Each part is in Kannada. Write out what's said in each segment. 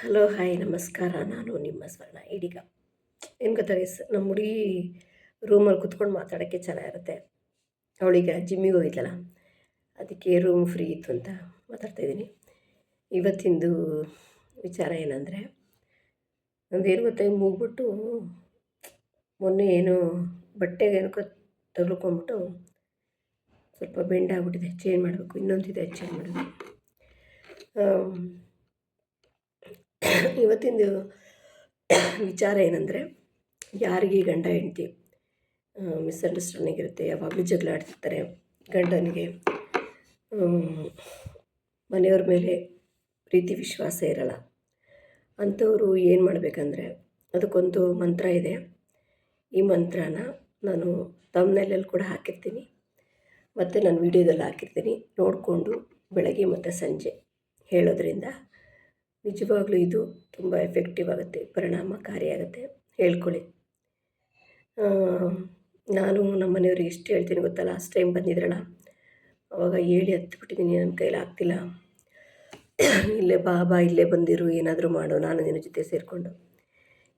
ಹಲೋ ಹಾಯ್ ನಮಸ್ಕಾರ. ನಾನು ನಿಮ್ಮ ಸ್ವರ್ಣ. ಇದೀಗ ಏನು ಗೊತ್ತಾ ಗೈಸ್, ನಮ್ಮ ಹುಡುಗಿ ರೂಮಲ್ಲಿ ಕುತ್ಕೊಂಡು ಮಾತಾಡೋಕ್ಕೆ ಚೆನ್ನಾಗಿರುತ್ತೆ. ಅವಳೀಗ ಜಿಮ್ಮಿಗೆ ಹೋಗಿದ್ಲಲ್ಲ, ಅದಕ್ಕೆ ರೂಮ್ ಫ್ರೀ ಇತ್ತು ಅಂತ ಮಾತಾಡ್ತಾಯಿದ್ದೀನಿ. ಇವತ್ತಿಂದು ವಿಚಾರ ಏನಂದರೆ, ನಂದು ಏನು ಗೊತ್ತಾ, ಮೂಗ್ಬಿಟ್ಟು ಮೊನ್ನೆ ಏನೋ ಬಟ್ಟೆಗೆ ಏನಕ್ಕೋ ತಗುಲ್ಕೊಂಬಿಟ್ಟು ಸ್ವಲ್ಪ ಬೆಂಡ್ ಆಗಿಬಿಟ್ಟಿದೆ. ಚೇಂಜ್ ಮಾಡಬೇಕು, ಇನ್ನೊಂದಿದೆ ಚೇಂಜ್ ಮಾಡಬೇಕು. ಇವತ್ತಿಂದು ವಿಚಾರ ಏನಂದರೆ, ಯಾರಿಗೆ ಗಂಡ ಹೆಂಡತಿ ಮಿಸ್ಅಂಡರ್ಸ್ಟ್ಯಾಂಡಿಂಗ್ ಇರುತ್ತೆ, ಯಾವಾಗಲೂ ಜಗಳ ಆಡ್ತಿರ್ತಾರೆ. ಗಂಡನಿಗೆ ಮನೆಯವ್ರ ಮೇಲೆ ಪ್ರೀತಿ ವಿಶ್ವಾಸ ಇರಲ್ಲ. ಅಂಥವರು ಏನು ಮಾಡಬೇಕಂದ್ರೆ, ಅದಕ್ಕೊಂದು ಮಂತ್ರ ಇದೆ. ಈ ಮಂತ್ರನ ನಾನು ತಮ್ನೆಲ್ಲಲ್ಲಿ ಕೂಡ ಹಾಕಿರ್ತೀನಿ, ಮತ್ತು ನಾನು ವಿಡಿಯೋದಲ್ಲಿ ಹಾಕಿರ್ತೀನಿ. ನೋಡಿಕೊಂಡು ಬೆಳಗ್ಗೆ ಮತ್ತು ಸಂಜೆ ಹೇಳೋದ್ರಿಂದ ನಿಜವಾಗ್ಲೂ ಇದು ತುಂಬ ಎಫೆಕ್ಟಿವ್ ಆಗುತ್ತೆ, ಪರಿಣಾಮಕಾರಿಯಾಗುತ್ತೆ. ಹೇಳ್ಕೊಳ್ಳಿ. ನಾನು ನಮ್ಮ ಮನೆಯವ್ರಿಗೆ ಎಷ್ಟು ಹೇಳ್ತೀನಿ ಗೊತ್ತಾ, ಲಾಸ್ಟ್ ಟೈಮ್ ಬಂದಿದ್ರಲ್ಲ ಅವಾಗ ಹೇಳಿ ಹತ್ಬಿಟ್ಟಿದ್ದೀನಿ. ನನ್ನ ಕೈಲಿ ಆಗ್ತಿಲ್ಲ, ಇಲ್ಲೇ ಬಾ ಇಲ್ಲೇ ಬಂದಿರು, ಏನಾದರೂ ಮಾಡು, ನಾನು ನಿನ್ನ ಜೊತೆ ಸೇರಿಕೊಂಡು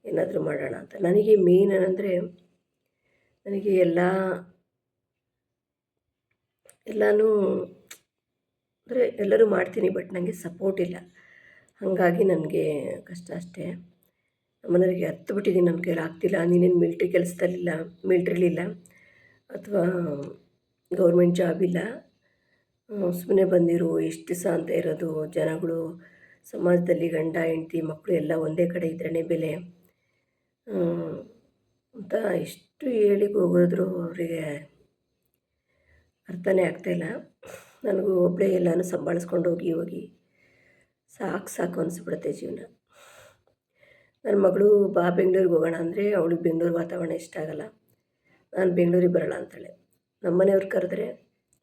ಏನಾದರೂ ಮಾಡೋಣ ಅಂತ. ನನಗೆ ಮೇನ್ ಏನಂದರೆ, ನನಗೆ ಎಲ್ಲನೂ ಅಂದರೆ ಎಲ್ಲರೂ ಮಾಡ್ತೀನಿ, ಬಟ್ ನನಗೆ ಸಪೋರ್ಟ್ ಇಲ್ಲ. ಹಾಗಾಗಿ ನನಗೆ ಕಷ್ಟ ಅಷ್ಟೇ. ನಮ್ಮನೆಯವರಿಗೆ ಹತ್ಬಿಟ್ಟಿದ್ದೀನಿ, ನನ್ನ ಕೈಲಿ ಆಗ್ತಿಲ್ಲ. ನೀನೇನು ಮಿಲ್ಟ್ರಿಲಿಲ್ಲ ಅಥವಾ ಗೌರ್ಮೆಂಟ್ ಜಾಬ್ ಇಲ್ಲ, ಸುಮ್ಮನೆ ಬಂದಿರು, ಎಷ್ಟು ದಿವಸ ಅಂತ ಇರೋದು. ಜನಗಳು ಸಮಾಜದಲ್ಲಿ ಗಂಡ ಹೆಂಡ್ತಿ ಮಕ್ಕಳು ಎಲ್ಲ ಒಂದೇ ಕಡೆ ಇದ್ರೇ ಬೆಲೆ ಅಂತ ಎಷ್ಟು ಹೇಳಿ ಹೋಗೋದ್ರು ಅವರಿಗೆ ಅರ್ಥನೇ ಆಗ್ತಾಯಿಲ್ಲ. ನನಗೂ ಒಬ್ಬಳೇ ಎಲ್ಲನೂ ಸಂಭಾಳಿಸ್ಕೊಂಡು ಹೋಗಿ ಸಾಕು ಅನಿಸ್ಬಿಡುತ್ತೆ ಜೀವನ. ನನ್ನ ಮಗಳು ಬಾ ಬೆಂಗಳೂರಿಗೆ ಹೋಗೋಣ ಅಂದರೆ ಅವಳಿಗೆ ಬೆಂಗಳೂರು ವಾತಾವರಣ ಇಷ್ಟ ಆಗಲ್ಲ. ನಾನು ಬೆಂಗಳೂರಿಗೆ ಬರೋಲ್ಲ ಅಂತಾಳೆ. ನಮ್ಮ ಮನೆಯವ್ರು ಕರೆದ್ರೆ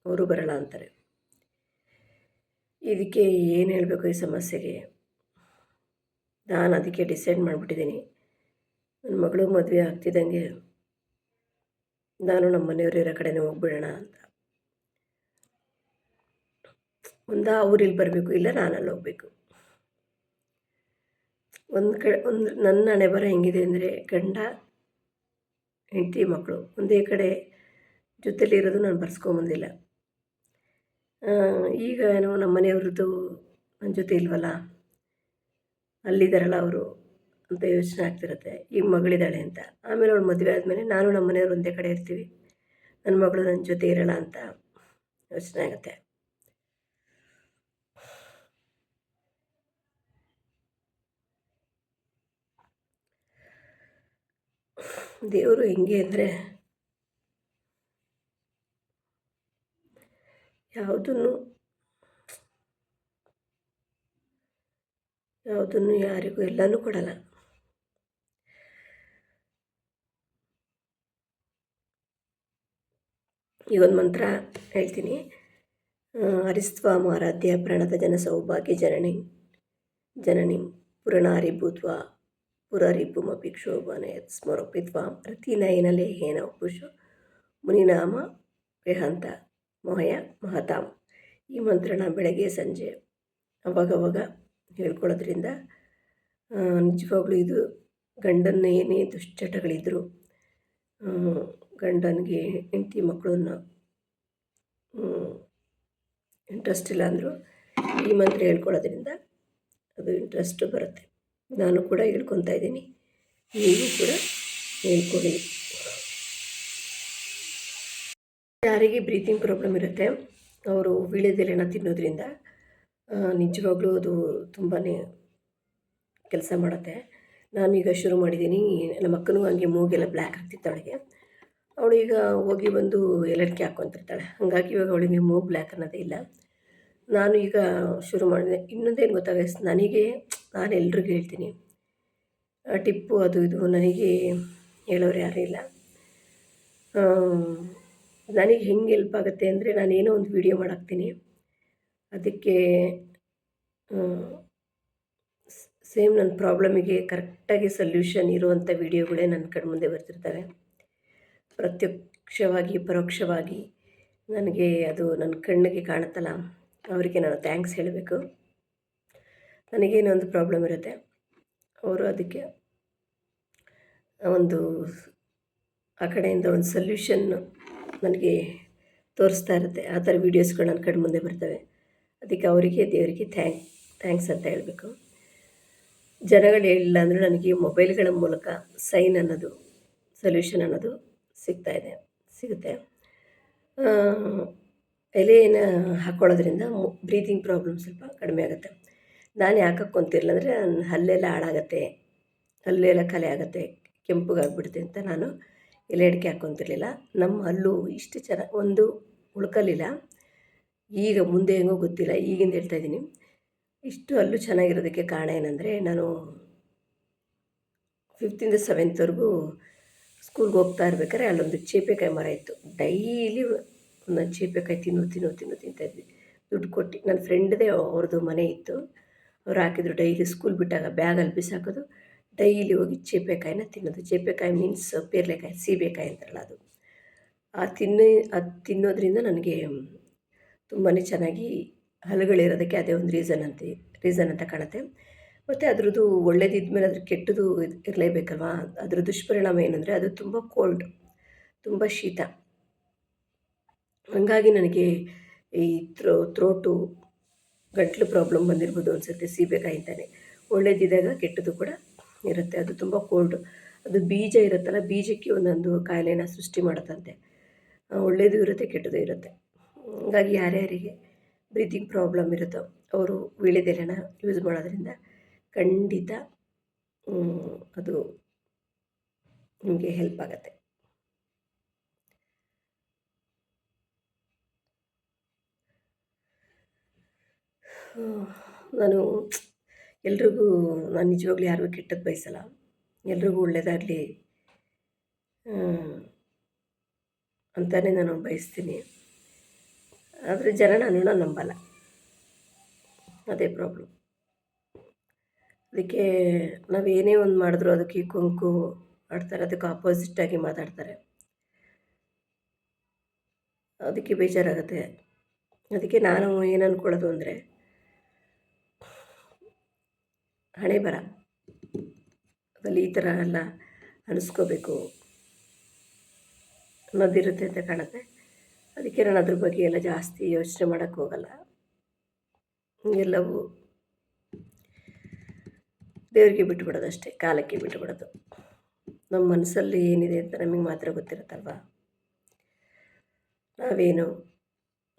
ಅವರು ಬರೋಲ್ಲ ಅಂತಾರೆ. ಇದಕ್ಕೆ ಏನು ಹೇಳಬೇಕು ಈ ಸಮಸ್ಯೆಗೆ? ನಾನು ಅದಕ್ಕೆ ಡಿಸೈಡ್ ಮಾಡಿಬಿಟ್ಟಿದ್ದೀನಿ, ನನ್ನ ಮಗಳು ಮದುವೆ ಆಗ್ತಿದ್ದಂಗೆ ನಾನು ನಮ್ಮ ಮನೆಯವ್ರು ಇರೋ ಕಡೆನೇ ಹೋಗ್ಬಿಡೋಣ ಅಂತ. ಊರಿಗೆ ಬರಬೇಕು, ಇಲ್ಲ ನಾನಲ್ಲಿ ಹೋಗಬೇಕು. ಒಂದು ನನ್ನ ಹಣೆ ಬರ ಹೆಂಗಿದೆ ಅಂದರೆ, ಗಂಡ ಹೆಂಡತಿ ಮಕ್ಕಳು ಒಂದೇ ಕಡೆ ಜೊತೆಲಿರೋದು ನಾನು ಬರ್ಸ್ಕೊಂಬಂದಿಲ್ಲ. ಈಗ ಏನೋ ನಮ್ಮ ಮನೆಯವ್ರದ್ದು ನನ್ನ ಜೊತೆ ಇಲ್ವಲ್ಲ, ಅಲ್ಲಿದ್ದಾರಲ್ಲ ಅವರು ಅಂತ ಯೋಚನೆ ಆಗ್ತಿರುತ್ತೆ. ಈಗ ಮಗಳಿದ್ದಾಳೆ ಅಂತ, ಆಮೇಲೆ ಅವಳು ಮದುವೆ ಆದಮೇಲೆ ನಾನು ನಮ್ಮ ಮನೆಯವ್ರು ಒಂದೇ ಕಡೆ ಇರ್ತೀವಿ, ನನ್ನ ಮಗಳು ನನ್ನ ಜೊತೆ ಇರೋಲ್ಲ ಅಂತ ಯೋಚನೆ ಆಗುತ್ತೆ. ದೇವರು ಹೆಂಗೆ ಅಂದರೆ, ಯಾವುದನ್ನು ಯಾರಿಗೂ ಎಲ್ಲನೂ ಕೊಡಲ್ಲ. ಈಗೊಂದು ಮಂತ್ರ ಹೇಳ್ತೀನಿ. ಹರಿಸ್ತ್ವಾಂ ಆರಾಧ್ಯ ಪ್ರಣತ ಜನ ಸೌಭಾಗ್ಯ ಜನನಿಂ ಪುರನಾರಿ ಭೂತ್ವ ಪುರರಿಪುಮಪಿ ಕ್ಷೋಭನಯತ್ ಸ್ಮರೋಪಿತ್ವಾಂ ರತಿನಯನಲೇಹೇನ ಪುಷು ಮುನಿನಾಮ ವಿಹಂತ ಮೋಹಯ ಮಹತಾಂ. ಈ ಮಂತ್ರನ ಬೆಳಗ್ಗೆ ಸಂಜೆ ಅವಾಗವಾಗ ಹೇಳ್ಕೊಳ್ಳೋದ್ರಿಂದ ನಿಜವಾಗ್ಲೂ ಇದು ಗಂಡನ ಏನೇ ದುಶ್ಚಟಗಳಿದ್ದರೂ, ಗಂಡನಿಗೆ ಹೆಂಡತಿ ಮಕ್ಕಳನ್ನ ಇಂಟ್ರೆಸ್ಟ್ ಇಲ್ಲ ಅಂದರೂ ಈ ಮಂತ್ರ ಹೇಳ್ಕೊಳ್ಳೋದ್ರಿಂದ ಅದು ಇಂಟ್ರೆಸ್ಟು ಬರುತ್ತೆ. ನಾನು ಕೂಡ ಹೇಳ್ಕೊತಾ ಇದ್ದೀನಿ, ನೀವು ಕೂಡ ಹೇಳ್ಕೊಳ್ಳಿ. ಯಾರಿಗೆ ಬ್ರೀತಿಂಗ್ ಪ್ರಾಬ್ಲಮ್ ಇರುತ್ತೆ ಅವರು ವೀಳ್ಯದೆಲೆನ ತಿನ್ನೋದ್ರಿಂದ ನಿಜವಾಗ್ಲೂ ಅದು ತುಂಬಾ ಕೆಲಸ ಮಾಡುತ್ತೆ. ನಾನೀಗ ಶುರು ಮಾಡಿದ್ದೀನಿ. ನಮ್ಮ ಅಕ್ಕನಿಗೂ ಹಂಗೆ ಮೂಗೆಲ್ಲ ಬ್ಲ್ಯಾಕ್ ಆಗ್ತಿತ್ತು ಅವಳಿಗೆ. ಅವಳು ಈಗ ಹೋಗಿ ಬಂದು ಏಲಕ್ಕಿ ಹಾಕ್ಕೊತಿರ್ತಾಳೆ, ಹಾಗಾಗಿ ಇವಾಗ ಅವಳಿಗೆ ಮೂಗು ಬ್ಲ್ಯಾಕ್ ಅನ್ನೋದೇ ಇಲ್ಲ. ನಾನು ಈಗ ಶುರು ಮಾಡಿದೆ. ಇನ್ನೊಂದೇನು ಗೊತ್ತಾಗ, ನಾನು ಎಲ್ರಿಗೂ ಹೇಳ್ತೀನಿ, ಟಿಪ್ಪು ಅದು ಇದು ನನಗೆ ಹೇಳೋರು ಯಾರೂ ಇಲ್ಲ. ನನಗೆ ಹೆಂಗೆ ಹೆಲ್ಪ್ ಆಗುತ್ತೆ ಅಂದರೆ, ನಾನೇನೋ ಒಂದು ವಿಡಿಯೋ ಮಾಡಾಕ್ತೀನಿ, ಅದಕ್ಕೆ ಸೇಮ್ ನನ್ನ ಪ್ರಾಬ್ಲಮಿಗೆ ಕರೆಕ್ಟಾಗಿ ಸೊಲ್ಯೂಷನ್ ಇರುವಂಥ ವಿಡಿಯೋಗಳೇ ನನ್ನ ಕಣ್ಮುಂದೆ ಬರ್ತಿರ್ತವೆ. ಪ್ರತ್ಯಕ್ಷವಾಗಿ ಪರೋಕ್ಷವಾಗಿ ನನಗೆ ಅದು ನನ್ನ ಕಣ್ಣಿಗೆ ಕಾಣುತ್ತಲ್ಲ, ಅವರಿಗೆ ನಾನು ಥ್ಯಾಂಕ್ಸ್ ಹೇಳಬೇಕು. ನನಗೇನೋ ಒಂದು ಪ್ರಾಬ್ಲಮ್ ಇರುತ್ತೆ, ಅವರು ಅದಕ್ಕೆ ಒಂದು ಆ ಕಡೆಯಿಂದ ಒಂದು ಸೊಲ್ಯೂಷನ್ ನನಗೆ ತೋರಿಸ್ತಾ ಇರುತ್ತೆ. ಆ ಥರ ವೀಡಿಯೋಸ್ಗಳು ನನ್ನ ಕಡೆ ಮುಂದೆ ಬರ್ತವೆ. ಅದಕ್ಕೆ ಅವರಿಗೆ ದೇವರಿಗೆ ಥ್ಯಾಂಕ್ಸ್ ಅಂತ ಹೇಳಬೇಕು. ಜನಗಳು ಹೇಳಿಲ್ಲ ಅಂದರೂ ನನಗೆ ಮೊಬೈಲ್ಗಳ ಮೂಲಕ ಸೈನ್ ಅನ್ನೋದು, ಸೊಲ್ಯೂಷನ್ ಅನ್ನೋದು ಸಿಗುತ್ತೆ. ಎಲೆಯನ್ನು ಹಾಕ್ಕೊಳ್ಳೋದ್ರಿಂದ ಬ್ರೀತಿಂಗ್ ಪ್ರಾಬ್ಲಮ್ ಸ್ವಲ್ಪ ಕಡಿಮೆ ಆಗುತ್ತೆ. ನಾನು ಯಾಕೆ ಹಾಕ್ಕೊಂತಿರಲಿಲ್ಲ ಅಂದರೆ ನನ್ನ ಹಲ್ಲೆಲ್ಲ ಹಾಳಾಗತ್ತೆ, ಹಲ್ಲೆಲ್ಲ ಕಲೆ ಆಗುತ್ತೆ, ಕೆಂಪಗಾಗ್ಬಿಡುತ್ತೆ ಅಂತ ನಾನು ಎಲೆ ಅಡಿಕೆ ಹಾಕ್ಕೊಂತಿರ್ಲಿಲ್ಲ. ನಮ್ಮ ಹಲ್ಲು ಇಷ್ಟು ಒಂದು ಉಳ್ಕಲಿಲ್ಲ. ಈಗ ಮುಂದೆ ಹೆಂಗೋ ಗೊತ್ತಿಲ್ಲ, ಈಗಿಂದ ಹೇಳ್ತಾಯಿದ್ದೀನಿ. ಇಷ್ಟು ಹಲ್ಲು ಚೆನ್ನಾಗಿರೋದಕ್ಕೆ ಕಾರಣ ಏನಂದರೆ, ನಾನು 5th 7thವರೆಗೂ ಸ್ಕೂಲ್ಗೆ ಹೋಗ್ತಾ ಇರ್ಬೇಕಾದ್ರೆ ಅಲ್ಲೊಂದು ಚೇಪೆಕಾಯಿ ಮರ ಇತ್ತು. ಡೈಲಿ ಒಂದೊಂದು ಚೇಪೆಕಾಯಿ ತಿಂತಾಯಿದ್ವಿ ದುಡ್ಡು ಕೊಟ್ಟು. ನನ್ನ ಫ್ರೆಂಡ್ದೇ ಅವ್ರದ್ದು ಮನೆ ಇತ್ತು, ಅವ್ರು ಹಾಕಿದ್ರು. ಡೈಲಿ ಸ್ಕೂಲ್ ಬಿಟ್ಟಾಗ ಬ್ಯಾಗಲ್ಲಿ ಬಿಸಾಕೋದು, ಡೈಲಿ ಹೋಗಿ ಚೇಪೆಕಾಯಿನ ತಿನ್ನೋದು. ಚೇಪೆಕಾಯಿ ಮೀನ್ಸ್ ಪೇರ್ಲೆಕಾಯಿ, ಸೀಬೆಕಾಯಿ ಅಂತಾರಲ್ಲ ಅದು. ಅದು ತಿನ್ನೋದ್ರಿಂದ ನನಗೆ ತುಂಬಾ ಚೆನ್ನಾಗಿ ಹಲ್ಲುಗಳಿರೋದಕ್ಕೆ ಅದೇ ಒಂದು ರೀಸನ್ ಅಂತ ಕಾಣುತ್ತೆ. ಮತ್ತು ಅದ್ರದ್ದು ಒಳ್ಳೇದಿದ್ಮೇಲೆ ಅದ್ರ ಕೆಟ್ಟದ್ದು ಇರಲೇಬೇಕಲ್ವಾ. ಅದ್ರ ದುಷ್ಪರಿಣಾಮ ಏನಂದರೆ ಅದು ತುಂಬ ಕೋಲ್ಡ್, ತುಂಬ ಶೀತ. ಹಾಗಾಗಿ ನನಗೆ ಈ ಥ್ರೋಟು, ಗಂಟ್ಲು ಪ್ರಾಬ್ಲಮ್ ಬಂದಿರ್ಬೋದು ಅನಿಸುತ್ತೆ ಸೀಬೆಕಾಯಿಂದಲೇ. ಒಳ್ಳೇದಿದ್ದಾಗ ಕೆಟ್ಟದ್ದು ಕೂಡ ಇರುತ್ತೆ. ಅದು ತುಂಬ ಕೋಲ್ಡು. ಅದು ಬೀಜ ಇರುತ್ತಲ್ಲ, ಬೀಜಕ್ಕೆ ಒಂದೊಂದು ಕಾಯಿಲೆನ ಸೃಷ್ಟಿ ಮಾಡುತ್ತಂತೆ. ಒಳ್ಳೆಯದು ಇರುತ್ತೆ, ಕೆಟ್ಟದ್ದು ಇರುತ್ತೆ. ಹಾಗಾಗಿ ಯಾರ್ಯಾರಿಗೆ ಬ್ರೀತಿಂಗ್ ಪ್ರಾಬ್ಲಮ್ ಇರುತ್ತೋ ಅವರು ವೀಳ್ಯದೆಲೆನ ಯೂಸ್ ಮಾಡೋದ್ರಿಂದ ಖಂಡಿತ ಅದು ನಿಮಗೆ ಹೆಲ್ಪ್ ಆಗುತ್ತೆ. ನಾನು ನಿಜವಾಗ್ಲೂ ಯಾರಿಗೂ ಕೆಟ್ಟದ್ದು ಬಯಸಲ್ಲ. ಎಲ್ರಿಗೂ ಒಳ್ಳೆಯದಾಗಲಿ ಅಂತಲೇ ನಾನು ಬಯಸ್ತೀನಿ. ಆದರೆ ಜನ ನನ್ನನ್ನು ನಂಬಲ್ಲ, ಅದೇ ಪ್ರಾಬ್ಲಮ್. ಅದಕ್ಕೆ ನಾವೇನೇ ಒಂದು ಮಾಡಿದ್ರು ಅದಕ್ಕೆ ಕೊಂಕು ಆಡ್ತಾರೆ, ಅದಕ್ಕೆ ಆಪೋಸಿಟ್ಟಾಗಿ ಮಾತಾಡ್ತಾರೆ. ಅದಕ್ಕೆ ಬೇಜಾರಾಗುತ್ತೆ. ಅದಕ್ಕೆ ನಾನು ಏನು ಅಂದ್ಕೊಳ್ಳೋದು ಅಂದರೆ, ಹಣೆ ಬರ ಅದಲ್ಲಿ ಈ ಥರ ಎಲ್ಲ ಅನಿಸ್ಕೋಬೇಕು ಅನ್ನೋದಿರುತ್ತೆ ಅಂತ ಕಾಣುತ್ತೆ. ಅದಕ್ಕೆ ನಾನು ಅದ್ರ ಬಗ್ಗೆ ಎಲ್ಲ ಜಾಸ್ತಿ ಯೋಚನೆ ಮಾಡೋಕ್ಕೆ ಹೋಗಲ್ಲ. ಎಲ್ಲವೂ ದೇವರಿಗೆ ಬಿಟ್ಟುಬಿಡೋದು ಅಷ್ಟೇ, ಕಾಲಕ್ಕೆ ಬಿಟ್ಟುಬಿಡೋದು. ನಮ್ಮ ಮನಸ್ಸಲ್ಲಿ ಏನಿದೆ ಅಂತ ನಮಗೆ ಮಾತ್ರ ಗೊತ್ತಿರುತ್ತಲ್ವ. ನಾವೇನು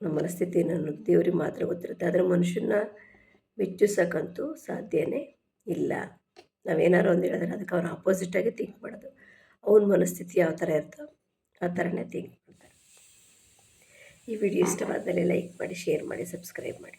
ನಮ್ಮ ಮನಸ್ಥಿತಿ ಅನ್ನೋದು ದೇವ್ರಿಗೆ ಮಾತ್ರ ಗೊತ್ತಿರುತ್ತೆ. ಆದರೆ ಮನುಷ್ಯನ ಮೆಚ್ಚಿಸೋಕ್ಕಂತೂ ಸಾಧ್ಯವೇ ಇಲ್ಲ. ನಾವೇನಾರು ಒಂದು ಹೇಳಿದ್ರೆ ಅದಕ್ಕೆ ಅವ್ರು ಆಪೋಸಿಟಾಗಿ ಥಿಂಕ್ ಮಾಡೋದು. ಅವನ ಮನಸ್ಥಿತಿ ಯಾವ ಥರ ಇರ್ತೋ ಆ ಥರನೇ ಥಿಂಕ್ ಮಾಡ್ತಾರೆ. ಈ ವಿಡಿಯೋ ಇಷ್ಟವಾದಲ್ಲಿ ಲೈಕ್ ಮಾಡಿ, ಶೇರ್ ಮಾಡಿ, ಸಬ್ಸ್ಕ್ರೈಬ್ ಮಾಡಿ.